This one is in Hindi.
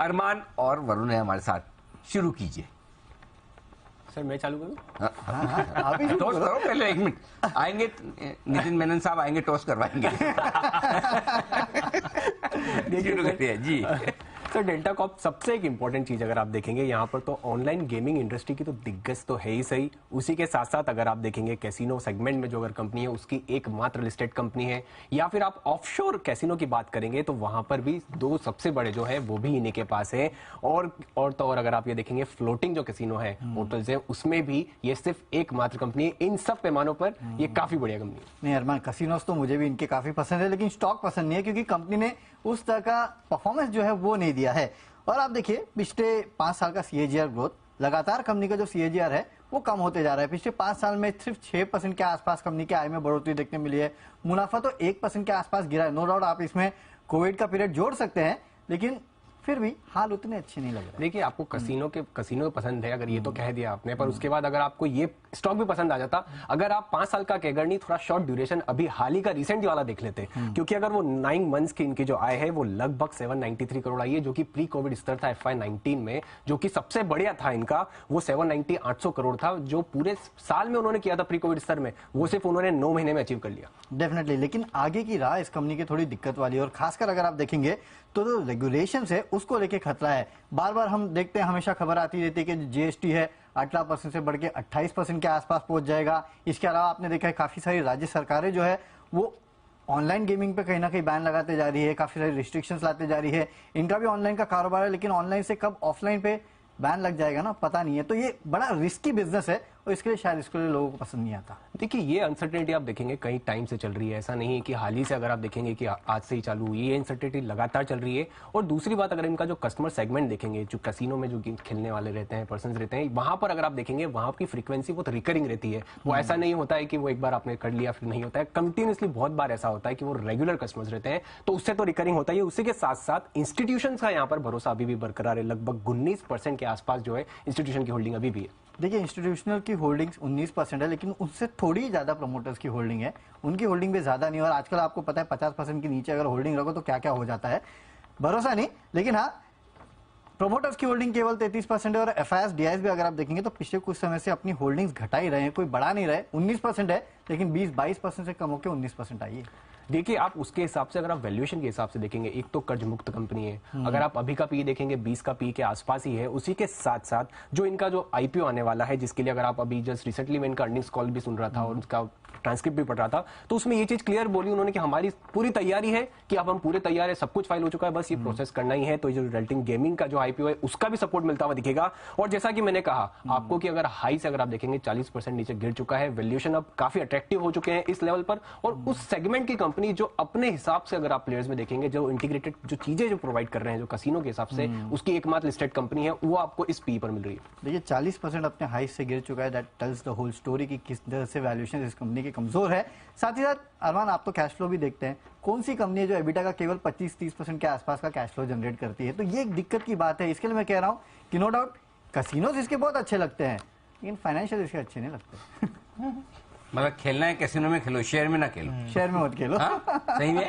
अरमान और वरुण है हमारे साथ, शुरू कीजिए। सर मैं चालू करूं? आप ही टॉस करो पहले, 1 मिनट आएंगे, नितिन मेनन साहब आएंगे, टॉस करवाएंगे। शुरू करिए जी। सर डेल्टा कॉर्प सबसे एक इंपॉर्टेंट चीज अगर आप देखेंगे यहाँ पर तो ऑनलाइन गेमिंग इंडस्ट्री की तो दिग्गज तो है ही सही, उसी के साथ साथ अगर आप देखेंगे कैसीनो सेगमेंट में जो अगर कंपनी है उसकी एकमात्र लिस्टेड कंपनी है, या फिर आप ऑफशोर कैसीनो की बात करेंगे तो वहां पर भी 2 सबसे बड़े जो है वो भी इन्हीं के पास है। और तो और अगर आप ये देखेंगे फ्लोटिंग जो कैसीनो है होटल्स है उसमें भी ये सिर्फ एकमात्र कंपनी है। इन सब पैमानों पर ये काफी बढ़िया कंपनी है। नहीं अरमान, कैसीनोस तो मुझे भी इनके काफी पसंद है, लेकिन स्टॉक पसंद नहीं है क्योंकि कंपनी ने उस तरह का परफॉर्मेंस जो है वो नहीं दिया है। और आप देखिए पिछले 5 साल का सीएजीआर ग्रोथ, लगातार कंपनी का जो सीएजीआर है वो कम होते जा रहा है। पिछले 5 साल में सिर्फ 6% के आसपास कंपनी के आय में बढ़ोतरी देखने मिली है। मुनाफा तो 1% के आसपास गिरा है। नो डाउट आप इसमें कोविड का पीरियड जोड़ सकते हैं, लेकिन फिर भी हाल उतने अच्छे नहीं लग रहे। देखिए आपको कसिनो पसंद है, अगर ये तो कह दिया आपने, पर उसके बाद अगर आपको ये स्टॉक भी पसंद आ जाता, अगर आप 5 साल का कैगर नहीं थोड़ा शॉर्ट ड्यूरेशन अभी हाल ही का रिसेंट वाला देख लेते, क्योंकि अगर वो 9 मंथ्स की इनकी जो आय है वो लगभग 793 करोड़ आई है, जो कि प्री कोविड स्तर था FY19 में, जो कि सबसे बढ़िया था इनका, वो 790-800 करोड़ था, जो पूरे साल में उन्होंने किया था प्री कोविड स्तर में, वो सिर्फ उन्होंने 9 महीने में अचीव कर लिया। डेफिनेटली, लेकिन आगे की राह इस कंपनी की थोड़ी दिक्कत वाली है, और खासकर अगर आप देखेंगे तो जो रेगुलेशन है उसको लेके खतरा है। बार बार हम देखते हैं, हमेशा खबर आती रहती है कि जीएसटी है 18% से बढ़ के 28% के आसपास पहुंच जाएगा। इसके अलावा आपने देखा है काफी सारी राज्य सरकारें जो है वो ऑनलाइन गेमिंग पे कहीं ना कहीं बैन लगाते जा रही है, काफी सारी रिस्ट्रिक्शंस लाते जा रही है। इनका भी ऑनलाइन का कारोबार है, लेकिन ऑनलाइन से कब ऑफलाइन पे बैन लग जाएगा ना पता नहीं है। तो ये बड़ा रिस्की बिजनेस है और इसके लिए शायद इसके लिए लोगों को पसंद नहीं आता। देखिए ये अनसर्टेनिटी आप देखेंगे कई टाइम से चल रही है, ऐसा नहीं है कि हाल ही से अगर आप देखेंगे कि आज से ही चालू हुई, ये अनसर्टेनिटी लगातार चल रही है। और दूसरी बात, अगर इनका जो कस्टमर सेगमेंट देखेंगे, जो कैसीनो में जो खेलने वाले रहते हैं, पर्सन रहते हैं, वहां पर अगर आप देखेंगे वहां की फ्रीक्वेंसी बहुत रिकरिंग रहती है। वो ऐसा नहीं होता है कि वो एक बार आपने कर लिया फिर नहीं होता है, कंटिन्यूसली बहुत बार ऐसा होता है कि वो रेगुलर कस्टमर्स रहते हैं, तो उससे तो रिकरिंग होता ही है। उसी के साथ साथ इंस्टीट्यूशन का यहाँ पर भरोसा अभी भी बरकरार है, लगभग 19% के आसपास जो है इंस्टीट्यूशन की होल्डिंग अभी भी है। देखिए इंस्टीट्यूशनल की होल्डिंग्स 19% है, लेकिन उससे थोड़ी ज्यादा प्रमोटर्स की होल्डिंग है, उनकी होल्डिंग भी ज्यादा नहीं। और आजकल आपको पता है 50% के नीचे अगर होल्डिंग रखो तो क्या क्या हो जाता है, भरोसा नहीं। लेकिन हाँ, प्रोमोटर्स की होल्डिंग केवल 33% है। और एफआईएस डीआईएस भी अगर आप देखेंगे तो पिछले कुछ समय से अपनी होल्डिंग्स घटा ही रहे हैं, कोई बढ़ा नहीं रहे। 19% है, लेकिन 20-22% से कम होकर 19% आई है। देखिए आप उसके हिसाब से अगर आप वैल्यूएशन के हिसाब से देखेंगे, एक तो कर्ज मुक्त कंपनी है, अगर आप अभी का पी देखेंगे 20 का पी के आसपास ही है। उसी के साथ साथ जो इनका जो आईपीओ आने वाला है, जिसके लिए अगर आप अभी जस्ट रिसेंटली मैं इनका अर्निंग्स कॉल भी सुन रहा था और उसका ट्रांसक्रिप्ट भी पढ़ रहा था, तो उसमें ये चीज क्लियर बोली उन्होंने कि हमारी पूरी तैयारी है कि अब हम पूरे तैयार है, सब कुछ फाइल हो चुका है, बस ये प्रोसेस करना ही है। तो जो रिजल्टिंग गेमिंग का जो आईपीओ है उसका भी सपोर्ट मिलता हुआ दिखेगा। और जैसा कि मैंने कहा आपको कि अगर हाई से अगर आप देखेंगे 40% नीचे गिर चुका है, वैल्यूएशन अब काफी अट्रैक्टिव हो चुके हैं इस लेवल पर। और उस सेगमेंट की कंपनी जो अपने हिसाब से अगर आप प्लेयर्स में देखेंगे, जो इंटीग्रेटेड जो चीजें जो प्रोवाइड कर रहे हैं, जो कैसीनो के हिसाब से उसकी एकमात्र लिस्टेड कंपनी है, वो आपको इस पी पर मिल रही है। देखिए 40% अपने हाई से गिर चुका है, that tells the whole story कि किस तरह से वैल्यूएशन इस कंपनी की कमजोर है। साथ ही साथ अरमान, आप तो कैश फ्लो भी देखते हैं, कौन सी कंपनी है जो एबिटा का केवल 25-30% के आसपास का कैश फ्लो जनरेट करती है? तो ये एक दिक्कत की बात है। इसके लिए मैं कह रहा हूं कि नो डाउट कैसीनोज इसके बहुत अच्छे लगते हैं, लेकिन फाइनेंशियल इसके अच्छे नहीं लगते। मतलब खेलना है कैसीनो में खेलो, शेयर में ना खेलो। शेयर में मत खेलो। हाँ? सही में